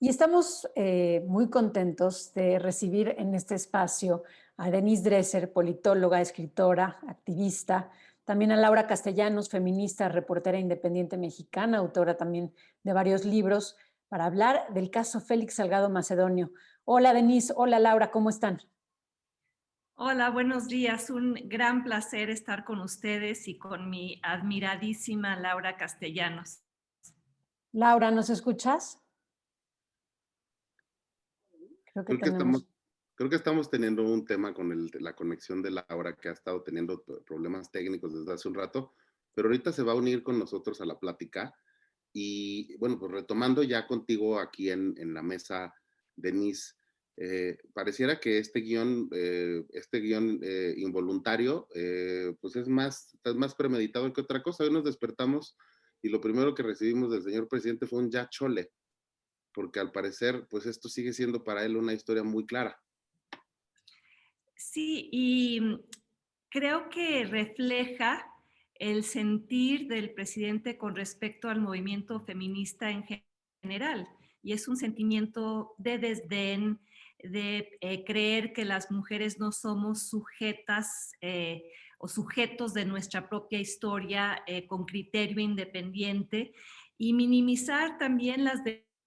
Y estamos muy contentos de recibir en este espacio a Denise Dresser, politóloga, escritora, activista, también a Laura Castellanos, feminista, reportera independiente mexicana, autora también de varios libros, para hablar del caso Félix Salgado Macedonio. Hola Denise, hola Laura, ¿cómo están? Hola, buenos días. Un gran placer estar con ustedes y con mi admiradísima Laura Castellanos. Laura, ¿nos escuchas? Creo que Creo que estamos, tenemos... creo que estamos teniendo un tema con la conexión de Laura, que ha estado teniendo problemas técnicos desde hace un rato, pero ahorita se va a unir con nosotros a la plática. Y bueno, pues retomando ya contigo aquí en la mesa, Denise, pareciera que este guión involuntario, pues está más premeditado que otra cosa. Hoy nos despertamos y lo primero que recibimos del señor presidente fue un ya chole, porque al parecer, pues esto sigue siendo para él una historia muy clara. Sí, y creo que refleja el sentir del presidente con respecto al movimiento feminista en general. Y es un sentimiento de desdén, de creer que las mujeres no somos sujetas o sujetos de nuestra propia historia con criterio independiente y minimizar también las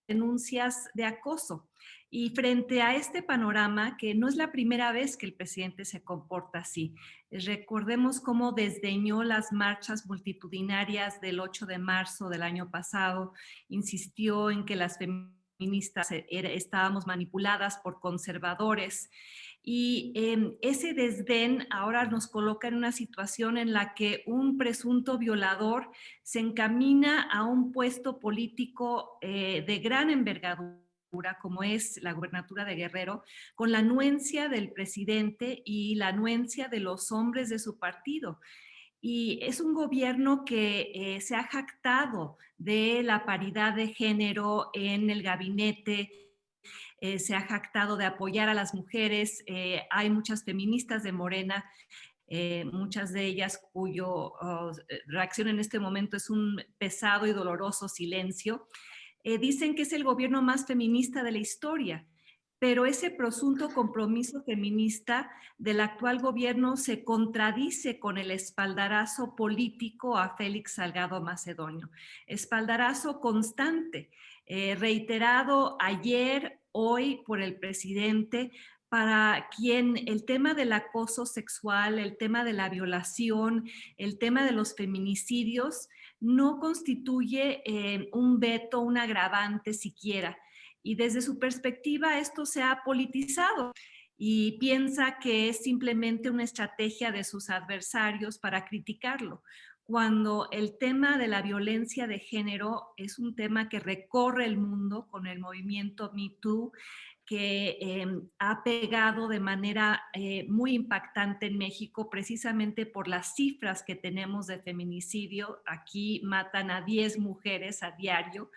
denuncias de acoso. Y frente a este panorama, que no es la primera vez que el presidente se comporta así, recordemos cómo desdeñó las marchas multitudinarias del 8 de marzo del año pasado, insistió en que las feministas estábamos manipuladas por conservadores y ese desdén ahora nos coloca en una situación en la que un presunto violador se encamina a un puesto político de gran envergadura como es la gubernatura de Guerrero, con la anuencia del presidente y la anuencia de los hombres de su partido. Y es un gobierno que se ha jactado de la paridad de género en el gabinete, se ha jactado de apoyar a las mujeres. Hay muchas feministas de Morena, muchas de ellas cuyo reacción en este momento es un pesado y doloroso silencio. Dicen que es el gobierno más feminista de la historia, pero ese presunto compromiso feminista del actual gobierno se contradice con el espaldarazo político a Félix Salgado Macedonio. Espaldarazo constante, reiterado ayer, hoy por el presidente, para quien el tema del acoso sexual, el tema de la violación, el tema de los feminicidios no constituye un veto, un agravante siquiera. Y desde su perspectiva esto se ha politizado y piensa que es simplemente una estrategia de sus adversarios para criticarlo, cuando el tema de la violencia de género es un tema que recorre el mundo con el movimiento Me Too, que ha pegado de manera muy impactante en México, precisamente por las cifras que tenemos de feminicidio. Aquí matan a 10 mujeres a diario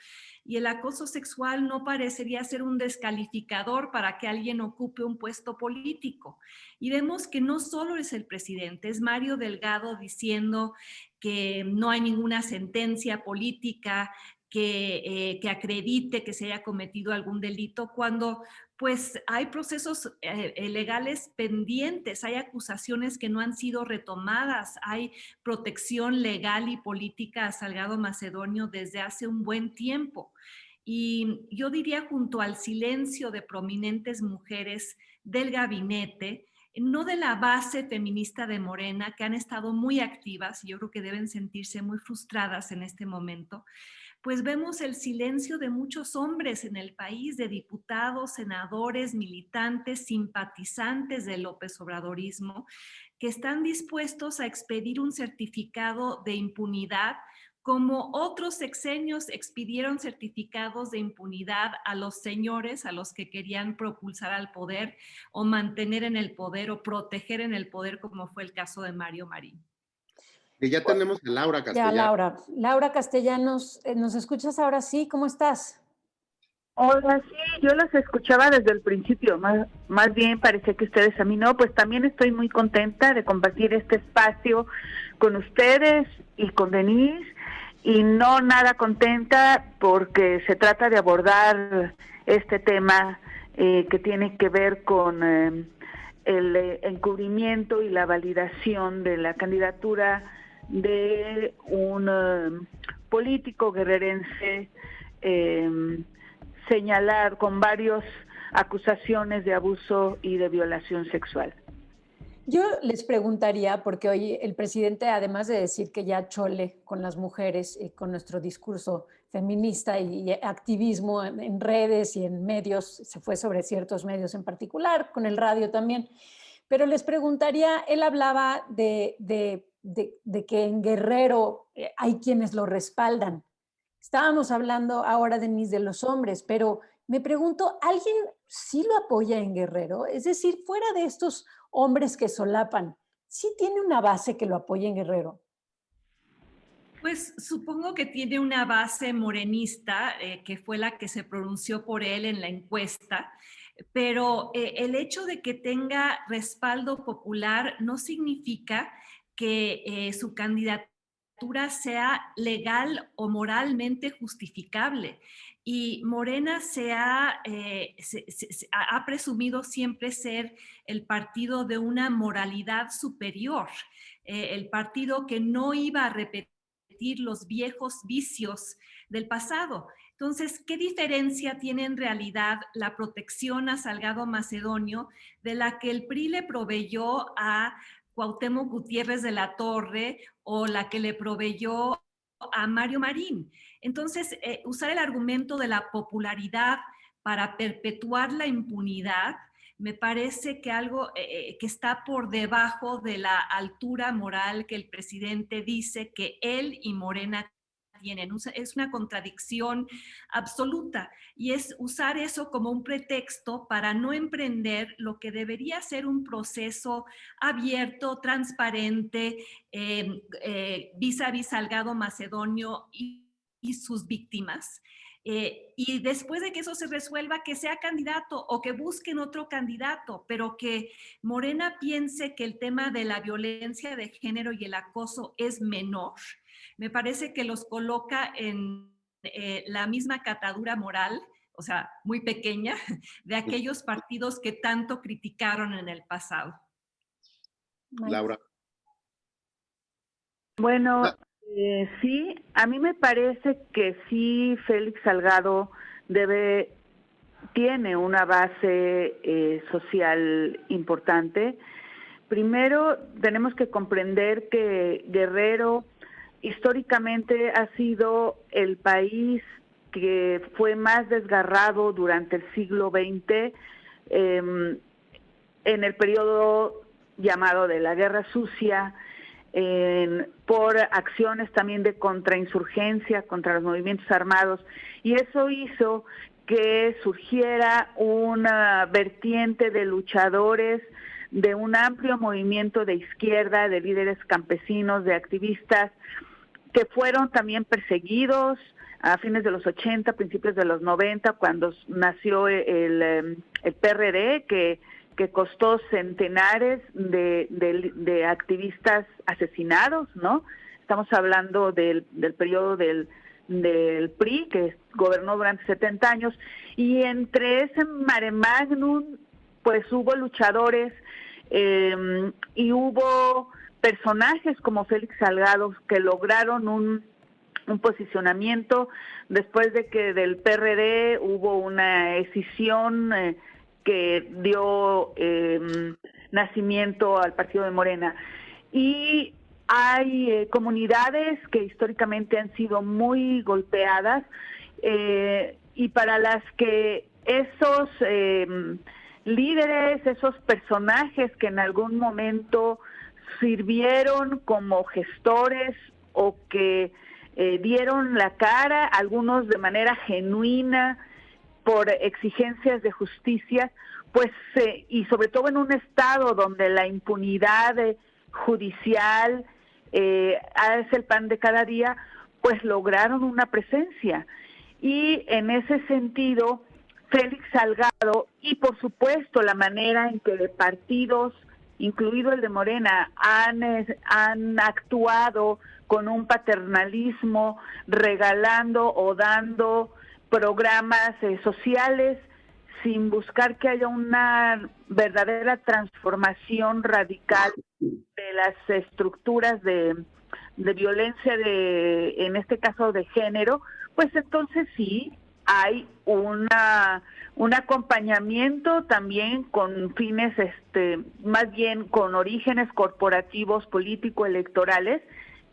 y el acoso sexual no parecería ser un descalificador para que alguien ocupe un puesto político. Y vemos que no solo es el presidente, es Mario Delgado diciendo que no hay ninguna sentencia política que acredite que se haya cometido algún delito, cuando pues hay procesos legales pendientes, hay acusaciones que no han sido retomadas, hay protección legal y política a Salgado Macedonio desde hace un buen tiempo. Y yo diría, junto al silencio de prominentes mujeres del gabinete, no de la base feminista de Morena, que han estado muy activas y yo creo que deben sentirse muy frustradas en este momento, pues vemos el silencio de muchos hombres en el país, de diputados, senadores, militantes, simpatizantes del López Obradorismo, que están dispuestos a expedir un certificado de impunidad, como otros sexenios expidieron certificados de impunidad a los señores a los que querían propulsar al poder o mantener en el poder o proteger en el poder, como fue el caso de Mario Marín. Y ya tenemos a Laura Ya, Castellanos. Laura. Laura Castellanos, ¿nos escuchas ahora sí? ¿Cómo estás? Hola, sí, yo las escuchaba desde el principio, más bien parecía que ustedes a mí no, pues también estoy muy contenta de compartir este espacio con ustedes y con Denise, y no nada contenta porque se trata de abordar este tema que tiene que ver con el encubrimiento y la validación de la candidatura de un político guerrerense, señalar con varias acusaciones de abuso y de violación sexual. Yo les preguntaría, porque hoy el presidente, además de decir que ya chole con las mujeres y con nuestro discurso feminista y activismo en redes y en medios, se fue sobre ciertos medios en particular, con el radio también, pero les preguntaría, él hablaba de que en Guerrero hay quienes lo respaldan. Estábamos hablando ahora, Denise, de los hombres, pero me pregunto, ¿alguien sí lo apoya en Guerrero? Es decir, fuera de estos hombres que solapan, ¿sí tiene una base que lo apoye en Guerrero? Pues supongo que tiene una base morenista, que fue la que se pronunció por él en la encuesta, pero el hecho de que tenga respaldo popular no significa que su candidatura sea legal o moralmente justificable. Y Morena ha presumido siempre ser el partido de una moralidad superior, el partido que no iba a repetir los viejos vicios del pasado. Entonces, ¿qué diferencia tiene en realidad la protección a Salgado Macedonio de la que el PRI le proveyó a Cuauhtémoc Gutiérrez de la Torre o la que le proveyó a Mario Marín? Entonces, usar el argumento de la popularidad para perpetuar la impunidad me parece que algo que está por debajo de la altura moral que el presidente dice que él y Morena tienen. Es una contradicción absoluta y es usar eso como un pretexto para no emprender lo que debería ser un proceso abierto, transparente, vis a vis Salgado Macedonio y sus víctimas. Y después de que eso se resuelva, que sea candidato o que busquen otro candidato, pero que Morena piense que el tema de la violencia de género y el acoso es menor, me parece que los coloca en la misma catadura moral, o sea, muy pequeña, de aquellos partidos que tanto criticaron en el pasado. Laura. Bueno, sí, a mí me parece que sí, Félix Salgado tiene una base social importante. Primero, tenemos que comprender que Guerrero históricamente ha sido el país que fue más desgarrado durante el siglo XX, en el periodo llamado de la Guerra Sucia, por acciones también de contrainsurgencia contra los movimientos armados, y eso hizo que surgiera una vertiente de luchadores, de un amplio movimiento de izquierda, de líderes campesinos, de activistas, que fueron también perseguidos a fines de los 80, principios de los 90, cuando nació el PRD, que costó centenares de activistas asesinados, ¿no? Estamos hablando del periodo del PRI, que gobernó durante 70 años, y entre ese mare magnum, pues hubo luchadores y hubo personajes como Félix Salgado que lograron un posicionamiento después de que del PRD hubo una escisión que dio nacimiento al partido de Morena. Y hay comunidades que históricamente han sido muy golpeadas y para las que esos líderes, esos personajes que en algún momento sirvieron como gestores o que dieron la cara, algunos de manera genuina, por exigencias de justicia, pues y sobre todo en un estado donde la impunidad judicial es el pan de cada día, pues lograron una presencia. Y en ese sentido, Félix Salgado y por supuesto la manera en que partidos incluido el de Morena, han actuado con un paternalismo, regalando o dando programas sociales sin buscar que haya una verdadera transformación radical de las estructuras de violencia, en este caso de género, pues entonces sí hay un acompañamiento también con fines, más bien con orígenes corporativos político-electorales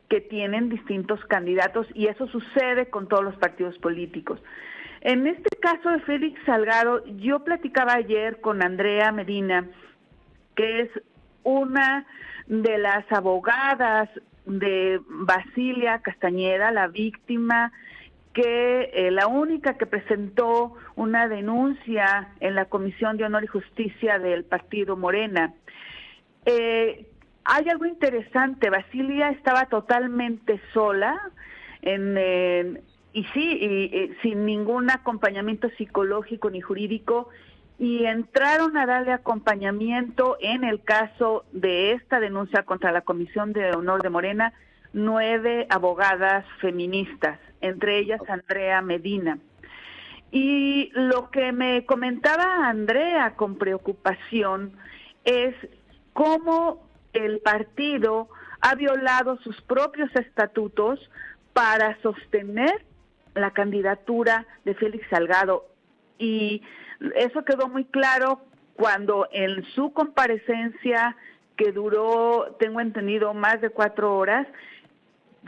que tienen distintos candidatos, y eso sucede con todos los partidos políticos. En este caso de Félix Salgado, yo platicaba ayer con Andrea Medina, que es una de las abogadas de Basilia Castañeda, la víctima, que la única que presentó una denuncia en la Comisión de Honor y Justicia del Partido Morena. Hay algo interesante, Basilia estaba totalmente sola y sin ningún acompañamiento psicológico ni jurídico, y entraron a darle acompañamiento en el caso de esta denuncia contra la Comisión de Honor de Morena 9 abogadas feministas, entre ellas Andrea Medina. Y lo que me comentaba Andrea con preocupación es cómo el partido ha violado sus propios estatutos para sostener la candidatura de Félix Salgado, y eso quedó muy claro cuando en su comparecencia, que duró, tengo entendido, más de 4 horas,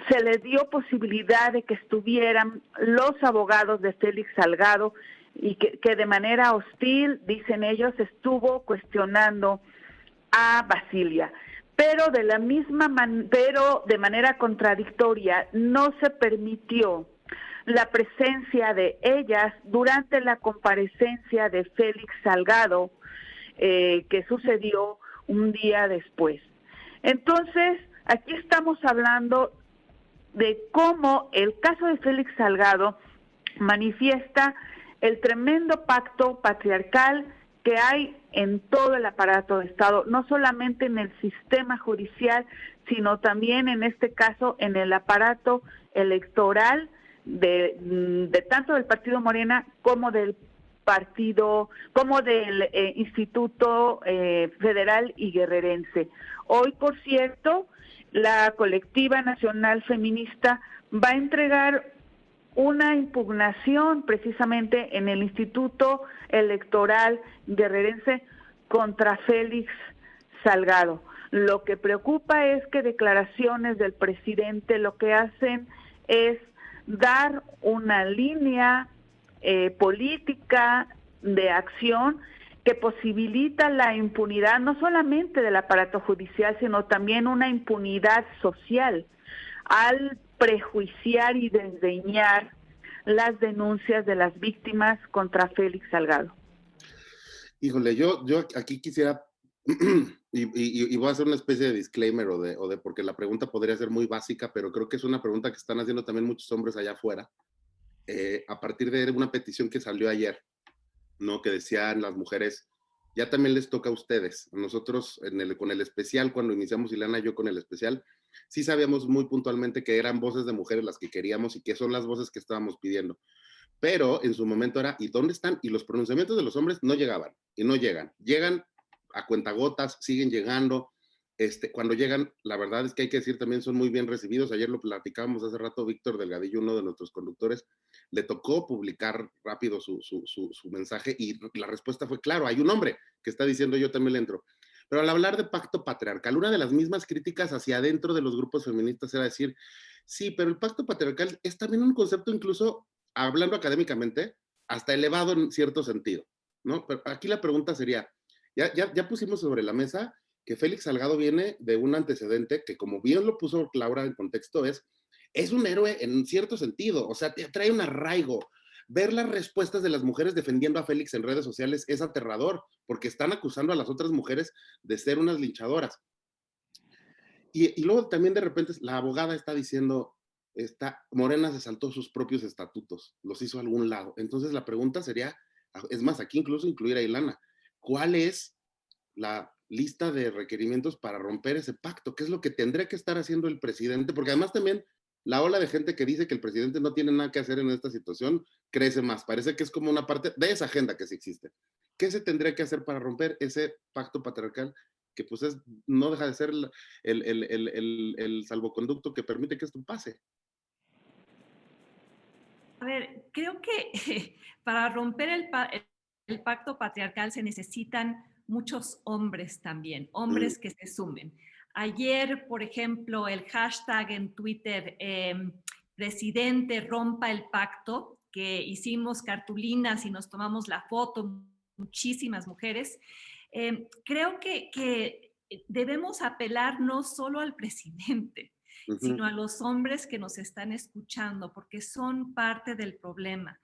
se le dio posibilidad de que estuvieran los abogados de Félix Salgado, y que de manera hostil, dicen ellos, estuvo cuestionando a Basilia. Pero pero de manera contradictoria no se permitió la presencia de ellas durante la comparecencia de Félix Salgado, que sucedió un día después. Entonces, aquí estamos hablando de cómo el caso de Félix Salgado manifiesta el tremendo pacto patriarcal que hay en todo el aparato de Estado, no solamente en el sistema judicial, sino también en este caso en el aparato electoral de tanto del Partido Morena como del Instituto Federal y Guerrerense. Hoy, por cierto, la Colectiva Nacional Feminista va a entregar una impugnación precisamente en el Instituto Electoral Guerrerense contra Félix Salgado. Lo que preocupa es que declaraciones del presidente lo que hacen es dar una línea política de acción que posibilita la impunidad no solamente del aparato judicial, sino también una impunidad social al prejuiciar y desdeñar las denuncias de las víctimas contra Félix Salgado. Híjole, yo aquí quisiera, y voy a hacer una especie de disclaimer o de porque la pregunta podría ser muy básica, pero creo que es una pregunta que están haciendo también muchos hombres allá afuera, a partir de una petición que salió ayer, ¿no? Que decían las mujeres, ya también les toca a ustedes. A nosotros con el especial, cuando iniciamos Ileana y yo con el especial, sí sabíamos muy puntualmente que eran voces de mujeres las que queríamos y que son las voces que estábamos pidiendo. Pero en su momento era, ¿y dónde están? Y los pronunciamientos de los hombres no llegaban y no llegan. Llegan a cuentagotas, siguen llegando. Cuando llegan, la verdad es que hay que decir también son muy bien recibidos. Ayer lo platicábamos hace rato, Víctor Delgadillo, uno de nuestros conductores, le tocó publicar rápido su mensaje y la respuesta fue, claro, hay un hombre que está diciendo yo también le entro. Pero al hablar de pacto patriarcal, una de las mismas críticas hacia adentro de los grupos feministas era decir, sí, pero el pacto patriarcal es también un concepto incluso, hablando académicamente, hasta elevado en cierto sentido, ¿no? Pero aquí la pregunta sería, ya pusimos sobre la mesa que Félix Salgado viene de un antecedente que, como bien lo puso Laura en contexto, es un héroe en cierto sentido, o sea, trae un arraigo. Ver las respuestas de las mujeres defendiendo a Félix en redes sociales es aterrador, porque están acusando a las otras mujeres de ser unas linchadoras. Y luego también de repente la abogada está diciendo, Morena se saltó sus propios estatutos, los hizo a algún lado. Entonces la pregunta sería, es más, aquí incluso incluir a Ilana, ¿cuál es lista de requerimientos para romper ese pacto, que es lo que tendría que estar haciendo el presidente, porque además también la ola de gente que dice que el presidente no tiene nada que hacer en esta situación crece más. Parece que es como una parte de esa agenda que sí existe. ¿Qué se tendría que hacer para romper ese pacto patriarcal que pues no deja de ser el salvoconducto que permite que esto pase? A ver, creo que para romper el pacto patriarcal se necesitan muchos hombres también, Mm, hombres que se sumen. Ayer, por ejemplo, el hashtag en Twitter, presidente rompa el pacto, que hicimos cartulinas y nos tomamos la foto, muchísimas mujeres. Creo que debemos apelar no solo al presidente, ujú. sino a los hombres que nos están escuchando, porque son parte del problema.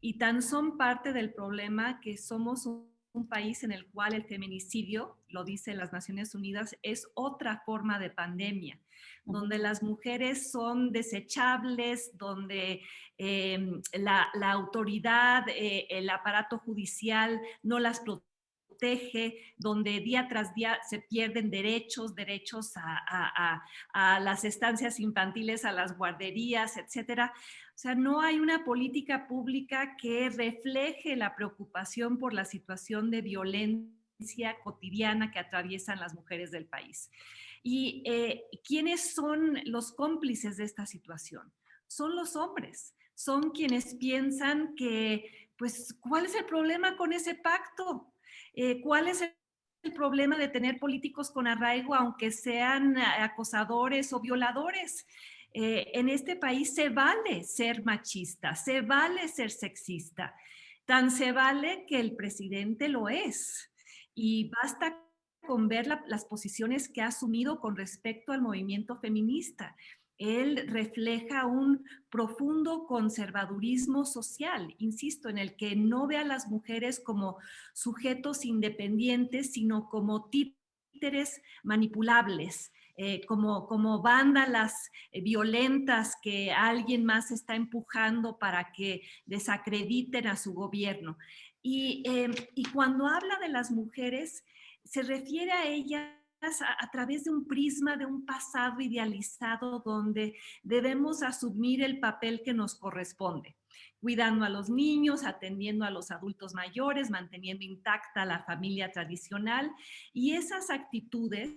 Y tan son parte del problema que somos un país en el cual el feminicidio, lo dicen las Naciones Unidas, es otra forma de pandemia, donde las mujeres son desechables, donde la autoridad, el aparato judicial no las protege, donde día tras día se pierden derechos a las estancias infantiles, a las guarderías, etcétera. O sea, no hay una política pública que refleje la preocupación por la situación de violencia cotidiana que atraviesan las mujeres del país. ¿Y quiénes son los cómplices de esta situación? Son los hombres, son quienes piensan que, pues, ¿cuál es el problema con ese pacto? ¿Cuál es el problema de tener políticos con arraigo, aunque sean acosadores o violadores? En este país se vale ser machista, se vale ser sexista, tan se vale que el presidente lo es. Y basta con ver las posiciones que ha asumido con respecto al movimiento feminista. Él refleja un profundo conservadurismo social, insisto, en el que no ve a las mujeres como sujetos independientes, sino como títeres manipulables, como vándalas violentas que alguien más está empujando para que desacrediten a su gobierno. Y cuando habla de las mujeres, se refiere a ellas a través de un prisma de un pasado idealizado donde debemos asumir el papel que nos corresponde, cuidando a los niños, atendiendo a los adultos mayores, manteniendo intacta la familia tradicional, y esas actitudes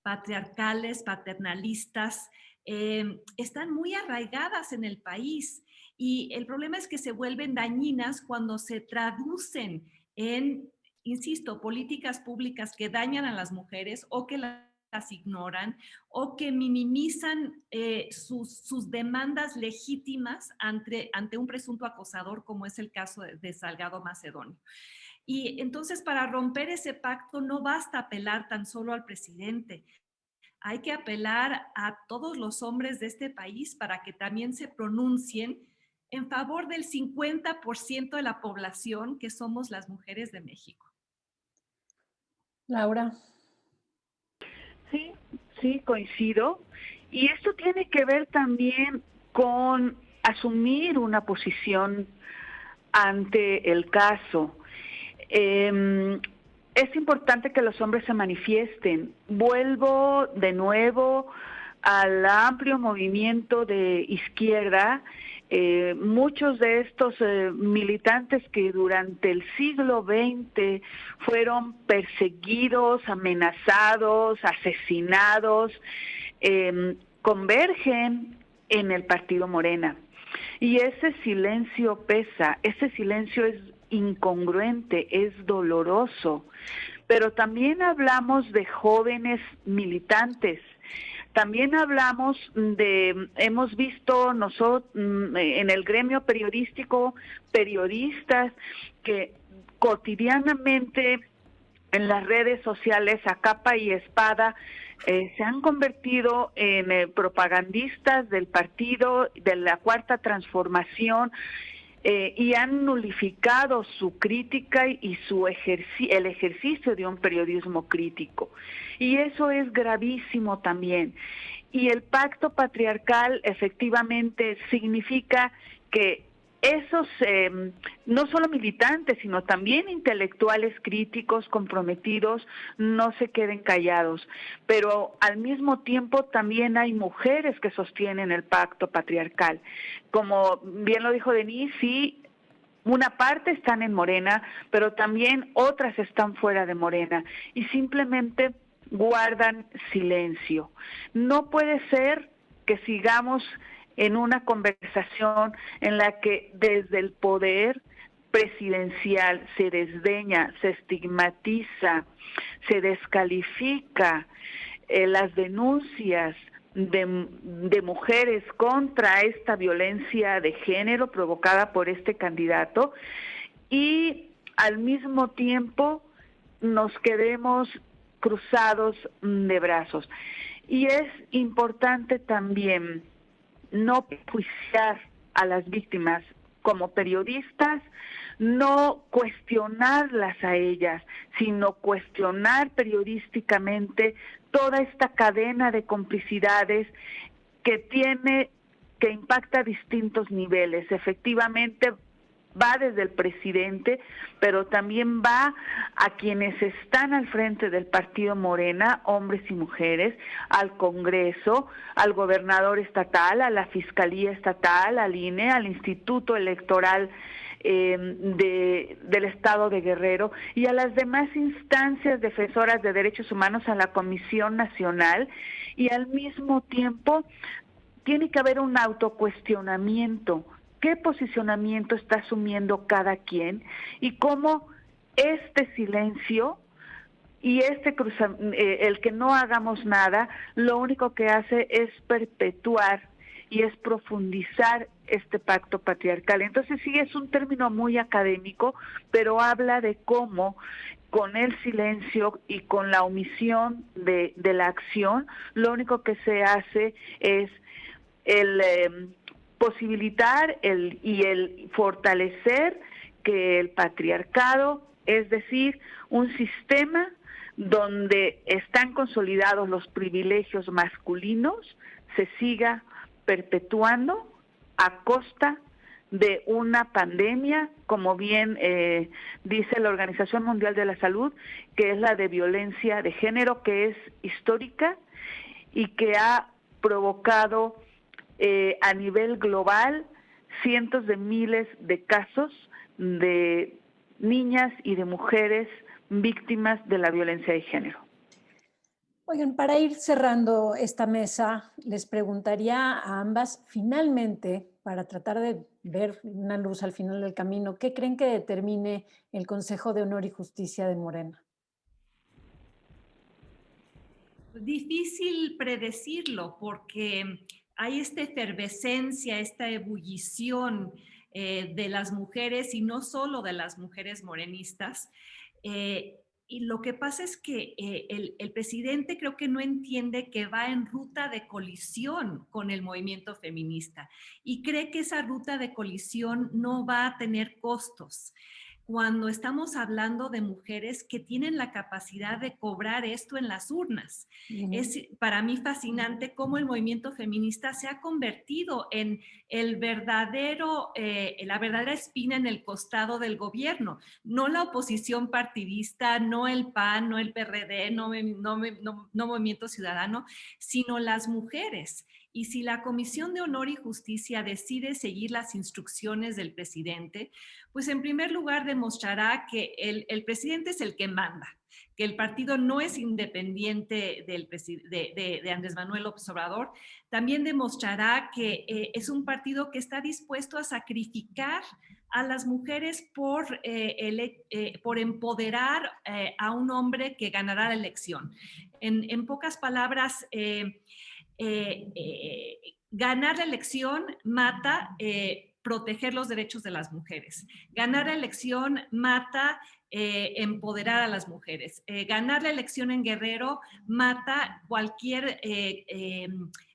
patriarcales, paternalistas, están muy arraigadas en el país, y el problema es que se vuelven dañinas cuando se traducen en, insisto, políticas públicas que dañan a las mujeres o que las ignoran o que minimizan sus demandas legítimas ante un presunto acosador, como es el caso de Salgado Macedonio. Y entonces, para romper ese pacto no basta apelar tan solo al presidente. Hay que apelar a todos los hombres de este país para que también se pronuncien en favor del 50% de la población que somos las mujeres de México. Laura. Sí, sí, coincido. Y esto tiene que ver también con asumir una posición ante el caso. Es importante que los hombres se manifiesten. Vuelvo de nuevo al amplio movimiento de izquierda. Muchos de estos militantes que durante el siglo XX fueron perseguidos, amenazados, asesinados, convergen en el partido Morena. Y ese silencio pesa, ese silencio es incongruente, es doloroso. Pero también hablamos de jóvenes militantes. También hablamos hemos visto nosotros en el gremio periodístico, periodistas que cotidianamente en las redes sociales a capa y espada se han convertido en propagandistas del partido, de la Cuarta Transformación, y han nulificado su crítica y el ejercicio de un periodismo crítico. Y eso es gravísimo también. Y el pacto patriarcal efectivamente significa que esos no solo militantes, sino también intelectuales críticos, comprometidos, no se queden callados. Pero al mismo tiempo también hay mujeres que sostienen el pacto patriarcal. Como bien lo dijo Denise, sí, una parte están en Morena, pero también otras están fuera de Morena y simplemente guardan silencio. No puede ser que sigamos en una conversación en la que desde el poder presidencial se desdeña, se estigmatiza, se descalifica las denuncias de mujeres contra esta violencia de género provocada por este candidato, y al mismo tiempo nos quedemos cruzados de brazos. Y es importante también no juiciar a las víctimas como periodistas, no cuestionarlas a ellas, sino cuestionar periodísticamente toda esta cadena de complicidades que impacta a distintos niveles. Efectivamente, va desde el presidente, pero también va a quienes están al frente del partido Morena, hombres y mujeres, al Congreso, al gobernador estatal, a la Fiscalía Estatal, al INE, al Instituto Electoral del Estado de Guerrero y a las demás instancias defensoras de derechos humanos, a la Comisión Nacional, y al mismo tiempo tiene que haber un autocuestionamiento. ¿Qué posicionamiento está asumiendo cada quien? Y cómo este silencio y el que no hagamos nada, lo único que hace es perpetuar y es profundizar este pacto patriarcal. Entonces sí, es un término muy académico, pero habla de cómo con el silencio y con la omisión de la acción, lo único que se hace es el posibilitar y el fortalecer que el patriarcado, es decir, un sistema donde están consolidados los privilegios masculinos, se siga perpetuando a costa de una pandemia, como bien dice la Organización Mundial de la Salud, que es la de violencia de género, que es histórica y que ha provocado a nivel global cientos de miles de casos de niñas y de mujeres víctimas de la violencia de género. Oigan, para ir cerrando esta mesa, les preguntaría a ambas, finalmente, para tratar de ver una luz al final del camino, ¿qué creen que determine el Consejo de Honor y Justicia de Morena? Difícil predecirlo porque hay esta efervescencia, esta ebullición de las mujeres y no solo de las mujeres morenistas. Y lo que pasa es que el presidente creo que no entiende que va en ruta de colisión con el movimiento feminista y cree que esa ruta de colisión no va a tener costos. Cuando estamos hablando de mujeres que tienen la capacidad de cobrar esto en las urnas. Es para mí fascinante cómo el movimiento feminista se ha convertido en la verdadera espina en el costado del gobierno, no la oposición partidista, no el PAN, no el PRD, no Movimiento Ciudadano, sino las mujeres. Y si la Comisión de Honor y Justicia decide seguir las instrucciones del presidente, pues en primer lugar demostrará que el presidente es el que manda, que el partido no es independiente de Andrés Manuel López Obrador. También demostrará que es un partido que está dispuesto a sacrificar a las mujeres por empoderar a un hombre que ganará la elección. En pocas palabras, ganar la elección mata proteger los derechos de las mujeres. Ganar la elección mata empoderar a las mujeres. Ganar la elección en Guerrero mata cualquier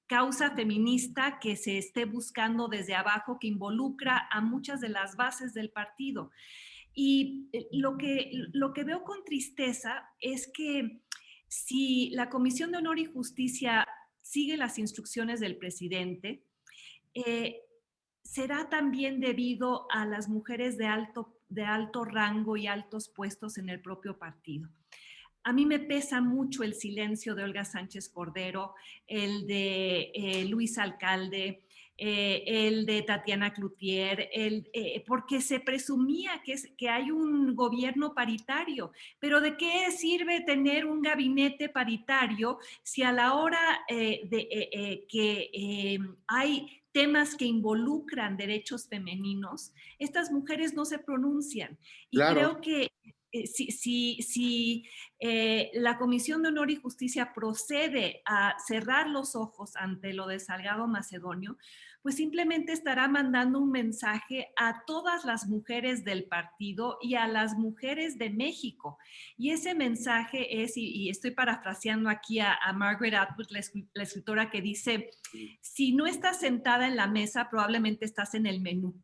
causa feminista que se esté buscando desde abajo, que involucra a muchas de las bases del partido. Y lo que veo con tristeza es que si la Comisión de Honor y Justicia sigue las instrucciones del presidente, será también debido a las mujeres de alto rango y altos puestos en el propio partido. A mí me pesa mucho el silencio de Olga Sánchez Cordero, el de Luis Alcalde, el de Tatiana Cloutier, porque se presumía que hay un gobierno paritario. Pero ¿de qué sirve tener un gabinete paritario si a la hora que hay temas que involucran derechos femeninos, estas mujeres no se pronuncian? Y Claro, creo que si la Comisión de Honor y Justicia procede a cerrar los ojos ante lo de Salgado Macedonio, pues simplemente estará mandando un mensaje a todas las mujeres del partido y a las mujeres de México. Y ese mensaje es, y estoy parafraseando aquí a Margaret Atwood, la escritora, que dice, si no estás sentada en la mesa, probablemente estás en el menú.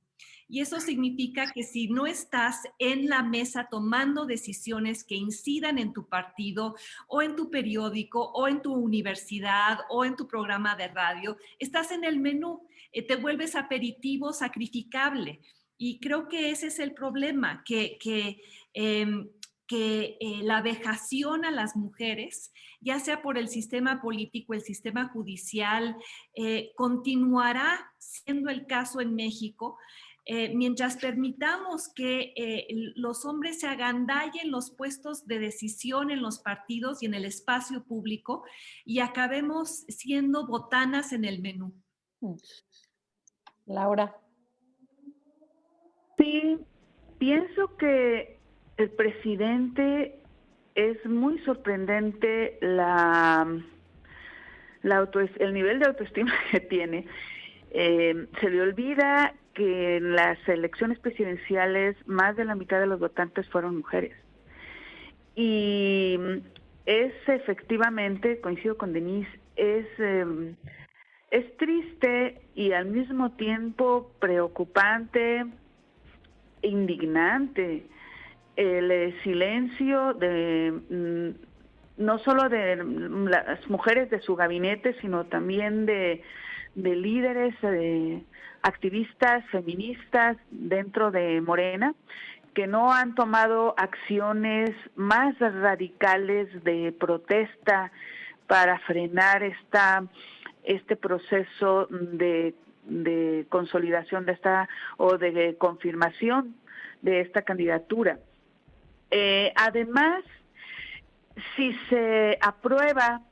Y eso significa que si no estás en la mesa tomando decisiones que incidan en tu partido o en tu periódico o en tu universidad o en tu programa de radio, estás en el menú, te vuelves aperitivo sacrificable. Y creo que ese es el problema, que la vejación a las mujeres, ya sea por el sistema político, el sistema judicial, continuará siendo el caso en México, mientras permitamos que los hombres se agandallen los puestos de decisión en los partidos y en el espacio público y acabemos siendo botanas en el menú. Laura. Sí, pienso que el presidente es muy sorprendente el nivel de autoestima que tiene. Se le olvida que en las elecciones presidenciales más de la mitad de los votantes fueron mujeres. Y es efectivamente, coincido con Denise, es triste y al mismo tiempo preocupante, indignante el silencio de no solo de las mujeres de su gabinete, sino también de líderes, activistas feministas dentro de Morena, que no han tomado acciones más radicales de protesta para frenar este proceso de consolidación de o de confirmación de esta candidatura. Además, si se aprueba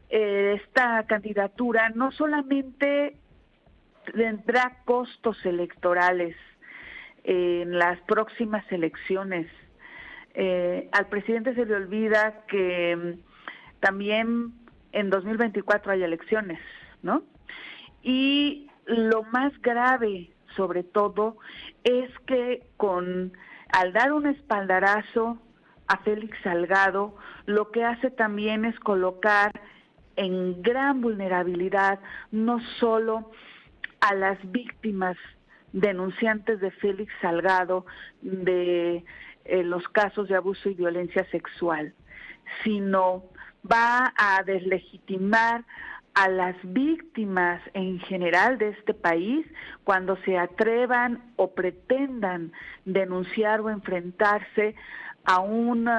esta candidatura, no solamente tendrá costos electorales en las próximas elecciones. Al presidente se le olvida que también en 2024 hay elecciones, ¿no? Y lo más grave, sobre todo, es que al dar un espaldarazo a Félix Salgado, lo que hace también es colocar en gran vulnerabilidad no solo a las víctimas denunciantes de Félix Salgado de los casos de abuso y violencia sexual, sino va a deslegitimar a las víctimas en general de este país cuando se atrevan o pretendan denunciar o enfrentarse a un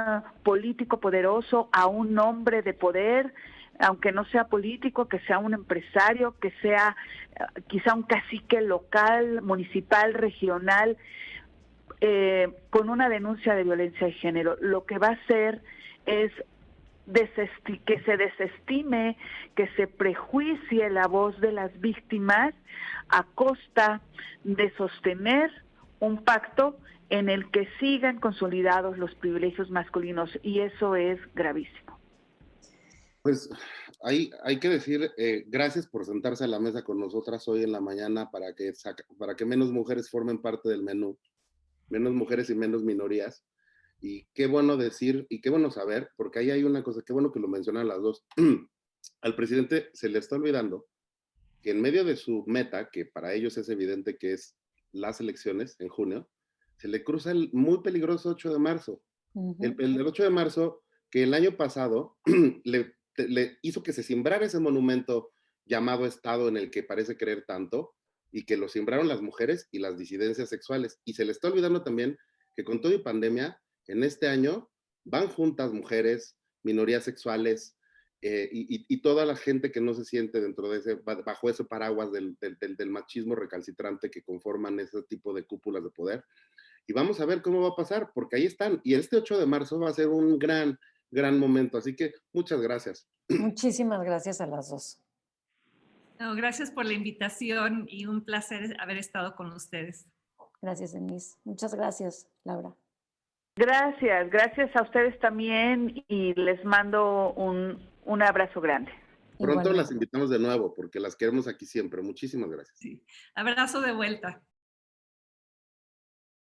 político poderoso, a un hombre de poder, aunque no sea político, que sea un empresario, que sea quizá un cacique local, municipal, regional, con una denuncia de violencia de género. Lo que va a hacer es que se desestime, que se prejuicie la voz de las víctimas a costa de sostener un pacto en el que sigan consolidados los privilegios masculinos, y eso es gravísimo. Pues hay que decir gracias por sentarse a la mesa con nosotras hoy en la mañana para que menos mujeres formen parte del menú, menos mujeres y menos minorías. Y qué bueno decir y qué bueno saber, porque ahí hay una cosa, qué bueno que lo mencionan las dos. Al presidente se le está olvidando que en medio de su meta, que para ellos es evidente que es las elecciones en junio, se le cruza el muy peligroso 8 de marzo. El 8 de marzo, que el año pasado le hizo que se simbrara ese monumento llamado Estado en el que parece creer tanto, y que lo sembraron las mujeres y las disidencias sexuales. Y se le está olvidando también que con todo y pandemia, en este año van juntas mujeres, minorías sexuales, y toda la gente que no se siente dentro de bajo ese paraguas del machismo recalcitrante que conforman ese tipo de cúpulas de poder. Y vamos a ver cómo va a pasar, porque ahí están. Y este 8 de marzo va a ser un gran momento. Así que muchas gracias. Muchísimas gracias a las dos. No, gracias por la invitación y un placer haber estado con ustedes. Gracias, Denise. Muchas gracias, Laura. Gracias a ustedes también y les mando un abrazo grande. Pronto Igualmente. las invitamos de nuevo porque las queremos aquí siempre. Muchísimas gracias. Sí. Abrazo de vuelta.